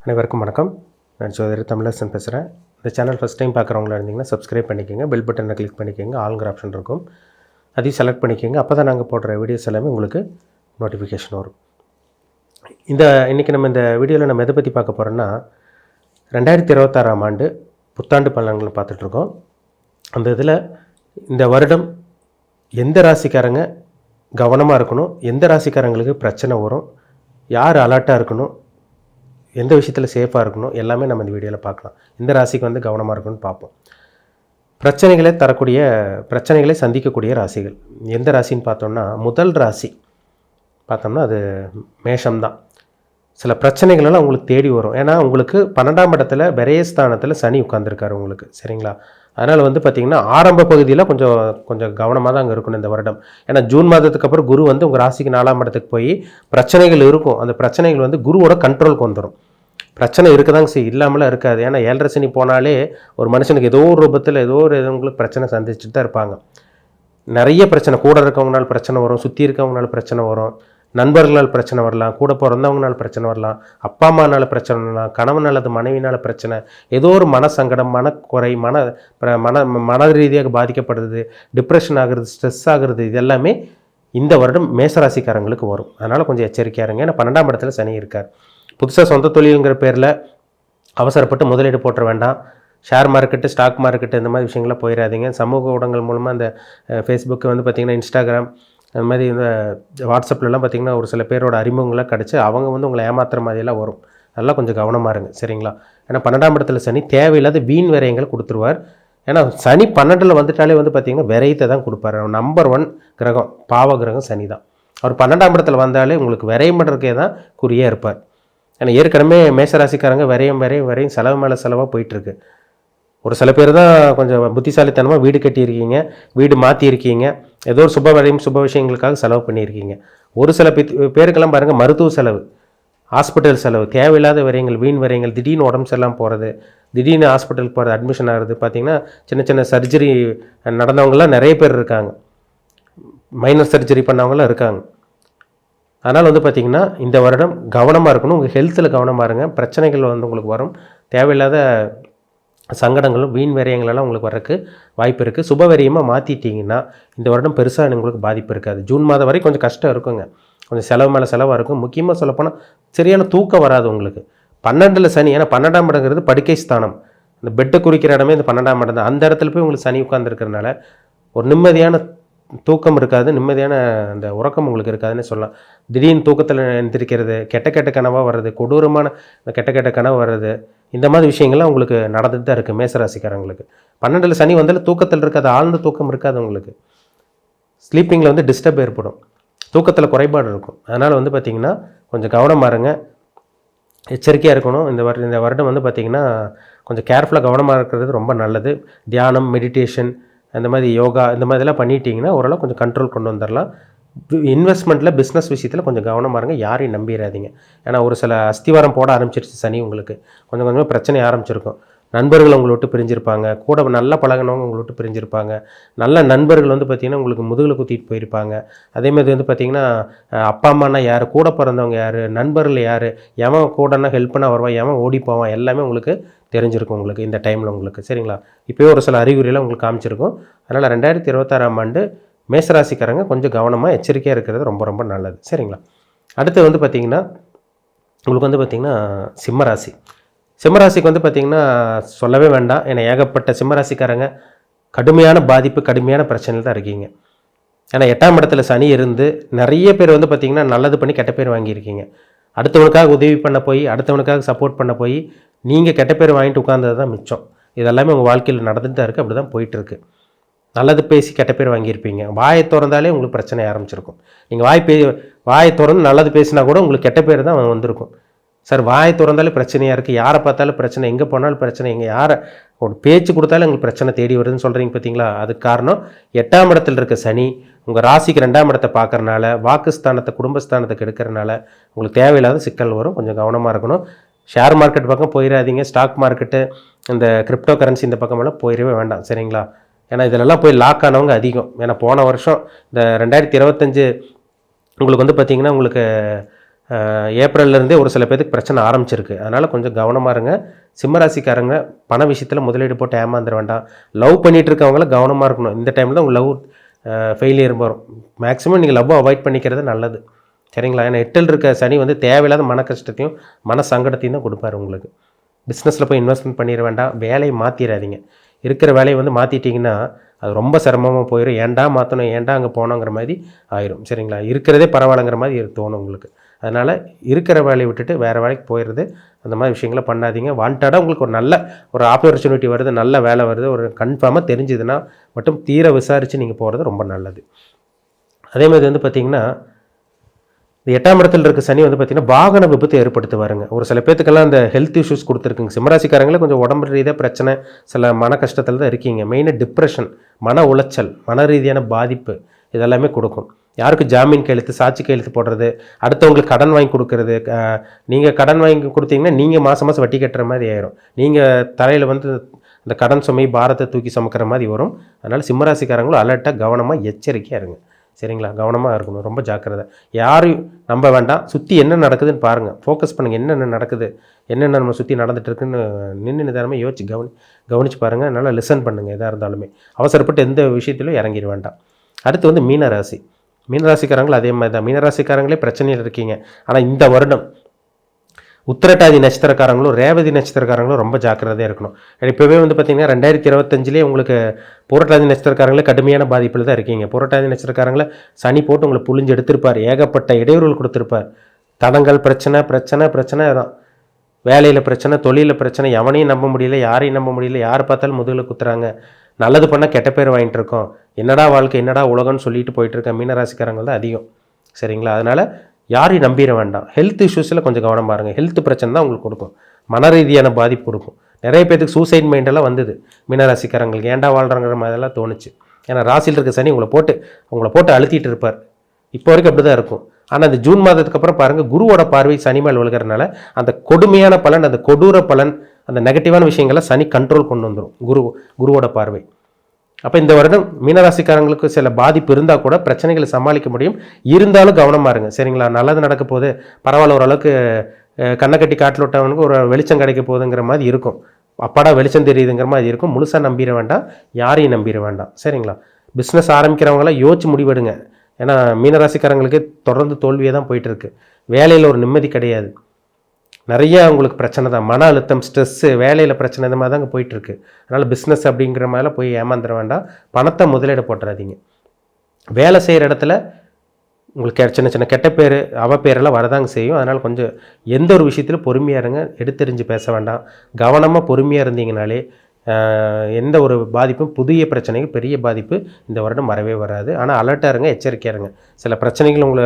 அனைவருக்கும் வணக்கம். நான் ஜோதிடர் தமிழரசன் பேசுகிறேன். இந்த சேனல் ஃபஸ்ட் டைம் பார்க்குறவங்களா இருந்தீங்கன்னா சப்ஸ்கிரைப் பண்ணிக்கோங்க, பெல் பட்டனை கிளிக் பண்ணிக்கோங்க, ஆளுங்கிற ஆப்ஷன் இருக்கும், அதையும் செலக்ட் பண்ணிக்கோங்க. அப்போ தான் நாங்கள் போடுற வீடியோஸ் எல்லாமே உங்களுக்கு நோட்டிஃபிகேஷன் வரும். இன்றைக்கி நம்ம இந்த வீடியோவில் நம்ம எதை பற்றி பார்க்க போகிறோன்னா 2026ஆம் ஆண்டு புத்தாண்டு பலன்களை பார்த்துட்ருக்கோம். அந்த இதில் இந்த வருடம் எந்த ராசிக்காரங்க கவனமாக இருக்கணும், எந்த ராசிக்காரங்களுக்கு பிரச்சனை வரும், யார் அலர்ட்டாக இருக்கணும், எந்த விஷயத்தில் சேஃபாக இருக்கணும், எல்லாமே நம்ம இந்த வீடியோவில் பார்க்கலாம். எந்த ராசிக்கு வந்து கவனமாக இருக்கணும்னு பார்ப்போம். பிரச்சனைகளை சந்திக்கக்கூடிய ராசிகள் எந்த ராசின்னு பார்த்தோம்னா, முதல் ராசி பார்த்தோம்னா அது மேஷம்தான். சில பிரச்சனைகளெல்லாம் உங்களுக்கு தேடி வரும். ஏன்னா உங்களுக்கு 12ஆம் இடத்துல விரயஸ்தானத்தில் சனி உட்காந்துருக்காரு உங்களுக்கு, சரிங்களா? அதனால் வந்து பார்த்திங்கன்னா ஆரம்ப பகுதியில் கொஞ்சம் கவனமாக தான் அங்கே இருக்கணும் இந்த வருடம். ஏன்னா ஜூன் மாதத்துக்கு அப்புறம் குரு வந்து உங்கள் ராசிக்கு 4ஆம் இடத்துக்கு போய் பிரச்சனைகள் இருக்கும். அந்த பிரச்சனைகள் வந்து குருவோட கண்ட்ரோலுக்கு வந்துடும். பிரச்சனை இருக்குதாங்க இல்லாமலாம் இருக்காது. ஏன்னா 7.5 சனி போனாலே ஒரு மனுஷனுக்கு ஏதோ ஒரு ரூபத்தில் ஏதோ ஒரு உங்களுக்கு பிரச்சனை சந்திச்சுட்டு தான் இருப்பாங்க. நிறைய பிரச்சனை, கூட இருக்கவங்களால பிரச்சனை வரும், சுற்றி இருக்கவங்களால பிரச்சனை வரும், நண்பர்களால் பிரச்சனை வரலாம், கூட பிறந்தவங்களால் பிரச்சனை வரலாம், அப்பா அம்மானால பிரச்சனை வரலாம், கணவன் அல்லது மனைவினால் பிரச்சனை, ஏதோ ஒரு மனசங்கடம், மனக்குறை, மன ரீதியாக பாதிக்கப்படுறது, டிப்ரெஷன் ஆகுறது, ஸ்ட்ரெஸ் ஆகுறது, இது எல்லாமே இந்த வருடம் மேசராசிக்காரங்களுக்கு வரும். அதனால் கொஞ்சம் எச்சரிக்கையாக இருங்க. ஏன்னா 12ஆம் இடத்துல சனி இருக்கார். புதுசாக சொந்த தொழிலுங்கிற பேரில் அவசரப்பட்டு முதலீடு போட்டுற வேண்டாம். ஷேர் மார்க்கெட்டு, ஸ்டாக் மார்க்கெட்டு இந்த மாதிரி விஷயங்கள்லாம் போயிடாதீங்க. சமூக ஊடகங்கள் மூலமாக அந்த ஃபேஸ்புக்கு வந்து பார்த்திங்கன்னா, இன்ஸ்டாகிராம், அது மாதிரி இந்த வாட்ஸ்அப்லலாம் பார்த்திங்கன்னா ஒரு சில பேரோட அறிமுகங்களாக கிடச்சி அவங்க வந்து உங்களை ஏமாத்துற மாதிரியெல்லாம் வரும். அதெல்லாம் கொஞ்சம் கவனமாக இருங்க, சரிங்களா? ஏன்னா 12ஆம் இடத்துல சனி தேவையில்லாத வீண் விரயங்களை கொடுத்துருவார். ஏன்னா சனி 12ல் வந்துட்டாலே வந்து பார்த்திங்கன்னா விரயத்தை தான் கொடுப்பார். நம்பர் 1 கிரகம், பாவ கிரகம் சனி தான். அவர் 12ஆம் இடத்துல வந்தாலே உங்களுக்கு விரயம் பண்ணுறதுக்கே தான் குறியாக இருப்பார். ஏன்னா ஏற்கனவே மேசராசிக்காரங்க விரையும் செலவு மேலே செலவாக போயிட்டுருக்கு. ஒரு சில பேர் தான் கொஞ்சம் புத்திசாலித்தனமாக வீடு கட்டியிருக்கீங்க, வீடு மாற்றியிருக்கீங்க, ஏதோ ஒரு சுப விஷயங்களுக்காக செலவு பண்ணியிருக்கீங்க. ஒரு சில பேருக்கெல்லாம் பாருங்கள், மருத்துவ செலவு, ஹாஸ்பிட்டல் செலவு, தேவையில்லாத விரயங்கள், வீண் விரயங்கள், திடீர்னு உடம்பு சரியில்லாமல் போகிறது, திடீர்னு ஹாஸ்பிட்டலுக்கு போகிறது, அட்மிஷன் ஆகிறது. பார்த்திங்கன்னா சின்ன சர்ஜரி நடந்தவங்களாம் நிறைய பேர் இருக்காங்க, மைனர் சர்ஜரி பண்ணவங்களாம் இருக்காங்க. அதனால் வந்து பார்த்திங்கன்னா இந்த வருடம் கவனமாக இருக்கணும். உங்கள் ஹெல்த்தில் கவனமாக இருங்க. பிரச்சனைகள் வந்து உங்களுக்கு வரும். தேவையில்லாத சங்கடங்களும் வீண் விரயங்களெல்லாம் உங்களுக்கு வரக்கு வாய்ப்பு இருக்குது. சுபவரியமாக மாற்றிட்டிங்கன்னா இந்த வருடம் பெருசாக உங்களுக்கு பாதிப்பு இருக்காது. ஜூன் மாதம் வரை கொஞ்சம் கஷ்டம் இருக்குங்க, கொஞ்சம் செலவு மேலே செலவாக இருக்கும். முக்கியமாக சொல்லப்போனால் சரியான தூக்கம் வராது உங்களுக்கு. 12ல் சனி, ஏன்னா 12ஆம் இடங்கிறது படுக்கை ஸ்தானம், இந்த பெட்டை குறிக்கிற இடமே இந்த 12ஆம் இடம் தான். அந்த இடத்துல போய் உங்களுக்கு சனி உட்கார்ந்துருக்கிறதுனால ஒரு நிம்மதியான தூக்கம் இருக்காது, நிம்மதியான அந்த உறக்கம் உங்களுக்கு இருக்காதுன்னு சொல்லலாம். திடீர்னு தூக்கத்தில் எந்திரிக்கிறது, கெட்ட கனவாக வர்றது, கொடூரமான கெட்ட கனவு வர்றது, இந்த மாதிரி விஷயங்கள்லாம் உங்களுக்கு நடந்துட்டு தான் இருக்குது மேசராசிக்காரங்களுக்கு. 12ல் சனி வந்தாலும் தூக்கத்தில் இருக்காது, ஆழ்ந்த தூக்கம் இருக்காது உங்களுக்கு. ஸ்லீப்பிங்கில் வந்து டிஸ்டர்ப் ஏற்படும், தூக்கத்தில் குறைபாடு இருக்கும். அதனால் வந்து பார்த்திங்கன்னா கொஞ்சம் கவனமாக இருங்க, எச்சரிக்கையாக இருக்கணும். இந்த வருடம் வந்து பார்த்திங்கன்னா கொஞ்சம் கேர்ஃபுல்லாக கவனமாக இருக்கிறது ரொம்ப நல்லது. தியானம், மெடிடேஷன், அந்த மாதிரி யோகா, இந்த மாதிரிலாம் பண்ணிட்டீங்கன்னா ஓரளவு கொஞ்சம் கண்ட்ரோல் கொண்டு வந்துடலாம். இன்வெஸ்ட்மெண்ட்டில், பிஸ்னஸ் விஷயத்தில் கொஞ்சம் கவனமாக இருங்க, யாரையும் நம்பிடாதீங்க. ஏன்னா ஒரு சில அஸ்திவாரம் போட ஆரம்பிச்சிருச்சு சனி உங்களுக்கு. கொஞ்சமாக பிரச்சனை ஆரம்பிச்சிருக்கும். நண்பர்கள் உங்களை விட்டு பிரிஞ்சிருப்பாங்க, கூட நல்லா பழகினவங்க உங்களை விட்டு பிரிஞ்சிருப்பாங்க. நல்ல நண்பர்கள் வந்து பார்த்திங்கன்னா உங்களுக்கு முதுகில் குத்திட்டு போயிருப்பாங்க. அதேமாதிரி வந்து பார்த்திங்கன்னா அப்பா அம்மானா யார், கூட பிறந்தவங்க யார், நண்பர்கள் யார், எவன் கூடனா ஹெல்ப் பண்ண வருவான், எவன் ஓடி போவான், எல்லாமே உங்களுக்கு தெரிஞ்சிருக்கும் உங்களுக்கு இந்த டைமில் உங்களுக்கு, சரிங்களா? இப்போயே ஒரு சில அறிகுறியெல்லாம் உங்களுக்கு காமிச்சிருக்கும். அதனால் 2026ஆம் ஆண்டு மேசராசிக்காரங்க கொஞ்சம் கவனமாக எச்சரிக்கையாக இருக்கிறது ரொம்ப ரொம்ப நல்லது, சரிங்களா? அடுத்து வந்து பார்த்திங்கன்னா உங்களுக்கு வந்து பார்த்திங்கன்னா சிம்மராசிக்கு வந்து பார்த்திங்கன்னா சொல்லவே வேண்டாம். ஏன்னா ஏகப்பட்ட சிம்மராசிக்காரங்க கடுமையான பாதிப்பு, கடுமையான பிரச்சனையில் தான் இருக்கீங்க. ஏன்னா 8ஆம் இடத்துல சனி இருந்து நிறைய பேர் வந்து பார்த்திங்கன்னா நல்லது பண்ணி கெட்ட பேர் வாங்கியிருக்கீங்க. அடுத்தவனுக்காக உதவி பண்ண போய், அடுத்தவனுக்காக சப்போர்ட் பண்ண போய் நீங்கள் கெட்ட பேர் வாங்கிட்டு உட்கார்ந்தது தான் மிச்சம். இதெல்லாமே உங்கள் வாழ்க்கையில் நடந்துட்டு தான் இருக்குது, அப்படி தான் போயிட்டுருக்கு. நல்லது பேசி கெட்ட பேர் வாங்கியிருப்பீங்க. வாயை திறந்தாலே உங்களுக்கு பிரச்சனை ஆரம்பிச்சிருக்கும். நீங்கள் வாயை திறந்து நல்லது பேசினா கூட உங்களுக்கு கெட்ட பேர் தான் வந்திருக்கும். சார் வாயை திறந்தாலே பிரச்சனையாக இருக்குது, யாரை பார்த்தாலும் பிரச்சனை, எங்கே போனாலும் பிரச்சனை, யாரை ஒரு பேச்சு கொடுத்தாலும் எங்களுக்கு பிரச்சனை தேடி வருதுன்னு சொல்கிறீங்க பார்த்தீங்களா? அதுக்கு காரணம் 8ஆம் இடத்துல இருக்க சனி உங்கள் ராசிக்கு 2ஆம் இடத்தை பார்க்கறனால, வாக்குஸ்தானத்தை, குடும்பஸ்தானத்தை கெடுக்கிறனால உங்களுக்கு தேவையில்லாத சிக்கல் வரும். கொஞ்சம் கவனமாக இருக்கணும். ஷேர் மார்க்கெட் பக்கம் போயிடாதீங்க. ஸ்டாக் மார்க்கெட்டு, இந்த கிரிப்டோ கரன்சி இந்த பக்கமெல்லாம் போயிடவே வேண்டாம், சரிங்களா? ஏன்னா இதிலெல்லாம் போய் லாக் ஆனவங்க அதிகம். ஏன்னா போன வருஷம் இந்த 2025 உங்களுக்கு வந்து பார்த்திங்கன்னா உங்களுக்கு ஏப்ரல்லேருந்தே ஒரு சில பேருக்கு பிரச்சனை ஆரம்பிச்சிருக்கு. அதனால் கொஞ்சம் கவனமாக இருங்க. சிம்மராசிக்காரங்க பண விஷயத்தில் முதலீடு போட்டு ஏமாந்துட வேண்டாம். லவ் பண்ணிகிட்டு இருக்கவங்கள கவனமாக இருக்கணும். இந்த டைமில் உங்கள் லவ் ஃபெயிலியர் வரும். மேக்ஸிமம் நீங்கள் லவ்வை அவாய்ட் பண்ணிக்கிறது நல்லது, சரிங்களா? ஏன்னா 8ல் இருக்க சனி வந்து தேவையில்லாத மன கஷ்டத்தையும் மன சங்கடத்தையும் தான் கொடுப்பாரு உங்களுக்கு. பிஸ்னஸில் போய் இன்வெஸ்ட்மெண்ட் பண்ணிட வேண்டாம். வேலையை மாற்றிடாதீங்க. இருக்கிற வேலையை வந்து மாற்றிட்டிங்கன்னா அது ரொம்ப சிரமமாக போயிடும். ஏன்டா மாற்றணும், ஏன்டா அங்கே போனோங்கிற மாதிரி ஆயிரும், சரிங்களா? இருக்கிறதே பரவாயில்லைங்கிற மாதிரி தோணும் உங்களுக்கு. அதனால் இருக்கிற வேலையை விட்டுட்டு வேறு வேலைக்கு போயிடுறது, அந்த மாதிரி விஷயங்களை பண்ணாதீங்க. வாண்டடாக உங்களுக்கு ஒரு நல்ல ஒரு ஆப்பர்ச்சுனிட்டி வருது, நல்ல வேலை வருது, ஒரு கன்ஃபார்மாக தெரிஞ்சுதுன்னா மட்டும் தீர விசாரித்து நீங்கள் போகிறது ரொம்ப நல்லது. அதே மாதிரி வந்து பார்த்திங்கன்னா இந்த 8ஆம் இடத்துல இருக்க சனி வந்து பார்த்திங்கன்னா வாகன விபத்து ஏற்படுத்துவாருங்க. ஒரு சில பேத்துக்கெல்லாம் அந்த ஹெல்த் இஷ்யூஸ் கொடுத்துருக்குங்க. சிம்மராசிக்காரங்களே கொஞ்சம் உடம்பு ரீதியாக பிரச்சனை, சில மன கஷ்டத்தில் தான் இருக்கீங்க. மெயினாக டிப்ரெஷன், மன உளைச்சல், மன ரீதியான பாதிப்பு இதெல்லாமே கொடுக்கும். யாருக்கு ஜாமீன் கையெழுத்து, சாட்சி கையெழுத்து போடுறது, அடுத்தவங்களுக்கு கடன் வாங்கி கொடுக்கறது, நீங்கள் கடன் வாங்கி கொடுத்தீங்கன்னா நீங்கள் மாதம் மாதம் வட்டி கட்டுற மாதிரி ஆயிரும். நீங்கள் தலையில் வந்து இந்த கடன் சுமை பாரத்தை தூக்கி சுமக்கிற மாதிரி வரும். அதனால் சிம்மராசிக்காரங்களும் அலர்ட்டாக கவனமாக எச்சரிக்கையாக இருங்க, சரிங்களா? கவனமாக இருக்கணும், ரொம்ப ஜாக்கிரதை. யாரையும் நம்ப வேண்டாம். சுற்றி என்ன நடக்குதுன்னு பாருங்கள், ஃபோக்கஸ் பண்ணுங்கள். என்னென்ன நடக்குது, என்னென்ன நம்ம சுற்றி நடந்துட்டு இருக்குன்னு நின்று நிதானமாக யோசிச்சு கவனித்து பாருங்கள். நல்லா லிசன் பண்ணுங்கள். எதாக இருந்தாலுமே அவசரப்பட்டு எந்த விஷயத்திலும் இறங்கிட வேண்டாம். அடுத்து வந்து மீனராசி. மீனராசிக்காரங்களும் அதே மாதிரி தான். மீனராசிக்காரங்களே பிரச்சனையில் இருக்கீங்க. ஆனால் இந்த வருடம் உத்திரட்டாதி நட்சத்திரக்காரங்களும் ரேவதி நட்சத்திரக்காரங்களும் ரொம்ப ஜாக்கிரதையாக இருக்கணும். இப்போவே வந்து பார்த்திங்கன்னா 2025 உங்களுக்கு புரட்டாதி நட்சத்திரக்காரங்களே கடுமையான பாதிப்பில் தான் இருக்கீங்க. புரட்டாதி நட்சத்திரக்காரங்களை சனி போட்டு உங்களை புழிஞ்சு எடுத்திருப்பார். ஏகப்பட்ட இடையூறுகள் கொடுத்துருப்பார். தடங்கள், பிரச்சனை தான். வேலையில் பிரச்சனை, தொழிலில் பிரச்சனை, எவனையும் நம்ப முடியல, யாரையும் நம்ப முடியல, யார் பார்த்தாலும் முதுகில் குத்துறாங்க. நல்லது பண்ணால் கெட்ட பேர் வாங்கிட்டு இருக்கோம். என்னடா வாழ்க்கை, என்னடா உலகம்னு சொல்லிட்டு போயிட்டுருக்க மீனராசிக்காரங்கள் தான் அதிகம், சரிங்களா? அதனால் யாரையும் நம்பிட வேண்டாம். ஹெல்த் இஷ்யூஸில் கொஞ்சம் கவனம் பாருங்கள். ஹெல்த் பிரச்சனை தான் உங்களுக்கு கொடுக்கும், மன ரீதியான பாதிப்பு கொடுக்கும். நிறைய பேருக்கு சூசைட் மைண்டெல்லாம் வந்தது மீனராசிக்காரங்களுக்கு. ஏன்டா வாழ்கிறாங்கிற மாதிரிலாம் தோணுச்சு. ஏன்னா ராசியில் இருக்க சனி உங்களை போட்டு அழுத்திட்டு இருப்பார். இப்போ வரைக்கும் அப்படி தான் இருக்கும். ஆனால் அந்த ஜூன் மாதத்துக்கு அப்புறம் பாருங்கள், குருவோட பார்வை சனி மேல் விழுகிறதுனால அந்த கொடுமையான பலன், அந்த கொடூர பலன், அந்த நெகட்டிவான விஷயங்களை சனி கண்ட்ரோல் கொண்டு வந்துடும், குருவோட பார்வை. அப்போ இந்த வருடம் மீனராசிக்காரங்களுக்கு சில பாதிப்பு இருந்தால் கூட பிரச்சனைகளை சமாளிக்க முடியும். இருந்தாலும் கவனமாக இருங்க, சரிங்களா? நல்லது நடக்க போது பரவாயில்ல, ஓரளவுக்கு கண்ணை கட்டி காட்டில் விட்டவனுக்கு ஒரு வெளிச்சம் கிடைக்க போகுதுங்கிற மாதிரி இருக்கும். அப்பாடா வெளிச்சம் தெரியுதுங்கிற மாதிரி இருக்கும். முழுசாக நம்பிட வேண்டாம், யாரையும் நம்பிட வேண்டாம், சரிங்களா? பிஸ்னஸ் ஆரம்பிக்கிறவங்களாம் யோசிச்சு முடிவெடுங்க. ஏன்னா மீனராசிக்காரங்களுக்கு தொடர்ந்து தோல்வியே தான் போயிட்டுருக்கு. வேலையில் ஒரு நிம்மதி கிடையாது. நிறைய உங்களுக்கு பிரச்சனை தான், மன அழுத்தம், ஸ்ட்ரெஸ்ஸு, வேலையில் பிரச்சனை, இந்த மாதிரி தாங்க போயிட்டுருக்கு. அதனால் பிஸ்னஸ் அப்படிங்கிற மாதிரிலாம் போய் ஏமாந்துட வேண்டாம். பணத்தை முதலீடு போட்டுறாதீங்க. வேலை செய்கிற இடத்துல உங்களுக்கு சின்ன கெட்ட பேர், பேரெல்லாம் வரதாங்க செய்யும். அதனால் கொஞ்சம் எந்த ஒரு விஷயத்திலும் பொறுமையாக இருங்க. எடுத்தெறிஞ்சு பேச வேண்டாம். கவனமாக பொறுமையாக இருந்தீங்கனாலே எந்த ஒரு பாதிப்பும், புதிய பிரச்சனைக்கு பெரிய பாதிப்பு இந்த வருடம் வரவே வராது. ஆனால் அலர்ட்டாக இருங்க, எச்சரிக்கையாக இருங்க. சில பிரச்சனைகள் உங்களை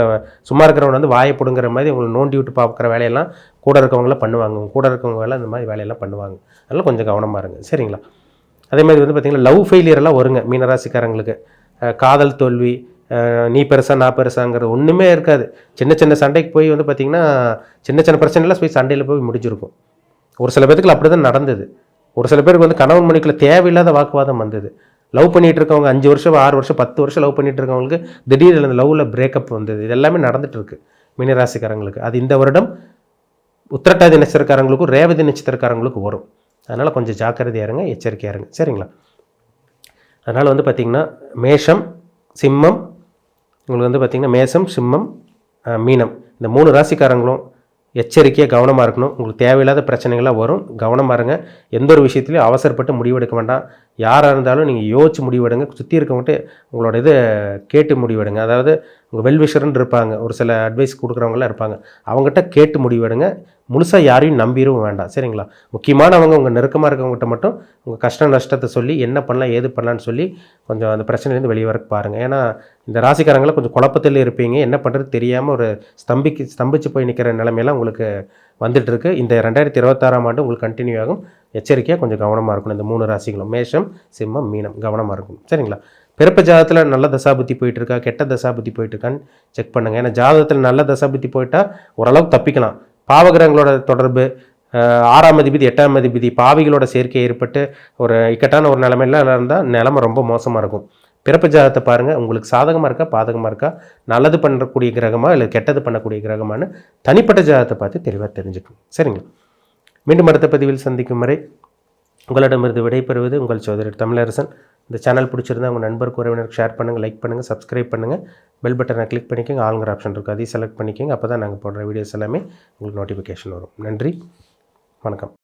சும்மா இருக்கிறவங்க வந்து வாயை பிடுங்குற மாதிரி உங்களை நோண்டி விட்டு பார்க்குற வேலையெல்லாம் கூட இருக்கவங்களாம் பண்ணுவாங்க. கூட இருக்கவங்க வேலை இந்த மாதிரி வேலையெல்லாம் பண்ணுவாங்க. அதனால் கொஞ்சம் கவனமாக இருங்க, சரிங்களா? அதே மாதிரி வந்து பார்த்திங்கன்னா லவ் ஃபெயிலியரெல்லாம் வருங்க மீனராசிக்காரங்களுக்கு. காதல் தோல்வி, நீ பெருசா நான் பெருசாங்கிறது ஒன்றுமே இருக்காது. சின்ன சண்டைக்கு போய் வந்து பார்த்திங்கன்னா சின்ன பிரச்சனைலாம் போய் சண்டையில் போய் முடிஞ்சிருக்கும். ஒரு சில பேருக்கு அப்படி தான் நடந்தது. ஒரு சில பேருக்கு வந்து கணவன் மனைவிக்குள்ள தேவையில்லாத வாக்குவாதம் வந்தது. லவ் பண்ணிகிட்டு இருக்கவங்க 5 வருஷம் 6 வருஷம் 10 வருஷம் லவ் பண்ணிகிட்டு இருக்கவங்களுக்கு திடீர்னு அந்த லவ்வில் பிரேக்கப் வந்தது. இது எல்லாமே நடந்துகிட்ருக்கு மீனராசிக்காரங்களுக்கு. அது இந்த வருடம் உத்திரட்டாதி நட்சத்திரக்காரங்களுக்கும் ரேவதி நட்சத்திரக்காரங்களுக்கும் வரும். அதனால் கொஞ்சம் ஜாக்கிரதையாக இருங்க, எச்சரிக்கையாக இருங்க, சரிங்களா? அதனால் வந்து பார்த்திங்கன்னா மேஷம், சிம்மம், உங்களுக்கு வந்து பார்த்திங்கன்னா மேஷம், சிம்மம், மீனம், இந்த 3 ராசிக்காரங்களும் எச்சரிக்கையாக கவனமாக இருக்கணும். உங்களுக்கு தேவையில்லாத பிரச்சனைகள்லாம் வரும், கவனமாக இருங்க. எந்த ஒரு விஷயத்துலையும் அவசரப்பட்டு முடிவெடுக்க வேண்டாம். யாராக இருந்தாலும் நீங்கள் யோசிச்சு முடிவெடுங்க. சுற்றி இருக்கவங்கள்ட்ட உங்களோட இதை கேட்டு முடிவெடுங்க. அதாவது உங்கள் வெல்விஷர்ன்னு இருப்பாங்க, ஒரு சில அட்வைஸ் கொடுக்குறவங்களாம் இருப்பாங்க, அவங்ககிட்ட கேட்டு முடிவெடுங்க. முழுசாக யாரையும் நம்பிடவும் வேண்டாம், சரிங்களா? முக்கியமானவங்க உங்கள் நெருக்கமாக இருக்கவங்ககிட்ட மட்டும் உங்கள் கஷ்ட நஷ்டத்தை சொல்லி என்ன பண்ணலாம் ஏது பண்ணலான்னு சொல்லி கொஞ்சம் அந்த பிரச்சனையிலேருந்து வெளியே வர பாருங்கள். ஏன்னா இந்த ராசிக்காரங்களை கொஞ்சம் குழப்பத்தில் இருப்பீங்க. என்ன பண்ணுறது தெரியாமல் ஒரு ஸ்தம்பிச்சு போய் நிற்கிற நிலைமையெல்லாம் உங்களுக்கு வந்துட்டுருக்கு. இந்த 2026ஆம் ஆண்டு உங்களுக்கு கண்டினியூ ஆகும். எச்சரிக்கையாக கொஞ்சம் கவனமாக இருக்கணும். இந்த 3 ராசிகளும் மேஷம், சிம்மம், மீனம் கவனமாக இருக்கும், சரிங்களா? பிறப்பு ஜாதகத்தில் நல்ல தசாபுத்தி போயிட்டுருக்கா, கெட்ட தசாபுத்தி போயிட்டுருக்கான்னு செக் பண்ணுங்கள். ஏன்னா ஜாதகத்தில் நல்ல தசாபுத்தி போயிட்டால் ஓரளவுக்கு தப்பிக்கலாம். பாவகிரகங்களோட தொடர்பு, 6ஆம் அதிபதி 8ஆம் அதிபதி பாவிகளோட சேர்க்கை ஏற்பட்டு ஒரு இக்கட்டான ஒரு நிலைமையெல்லாம் இருந்தால் நிலைமை ரொம்ப மோசமாக இருக்கும். பிறப்பு ஜாதகத்தை பாருங்கள், உங்களுக்கு சாதகமாக இருக்கா பாதகமாக இருக்கா, நல்லது பண்ணக்கூடிய கிரகமா இல்லை கெட்டது பண்ணக்கூடிய கிரகமானு தனிப்பட்ட ஜாதகத்தை பார்த்து தெளிவாக தெரிஞ்சுக்கணும். சரிங்களா? மீண்டும் அடுத்த பதிவில் சந்திக்கும் வரை உங்களிடமிருந்து விடைபெறுவது உங்கள் சோதரர் தமிழரசன். இந்த சேனல் பிடிச்சிருந்தா உங்கள் நண்பருக்கு உறவினருக்கு ஷேர் பண்ணுங்கள், லைக் பண்ணுங்கள், சப்ஸ்கிரைப் பண்ணுங்கள், பெல் பட்டனை கிளிக் பண்ணிக்கோங்க, ஆளுங்கிற ஆப்ஷன் இருக்குது அதையும் செலக்ட் பண்ணிக்கோங்க. அப்போ தான் நாங்கள் போடுற வீடியோஸ் எல்லாமே உங்களுக்கு நோட்டிஃபிகேஷன் வரும். நன்றி, வணக்கம்.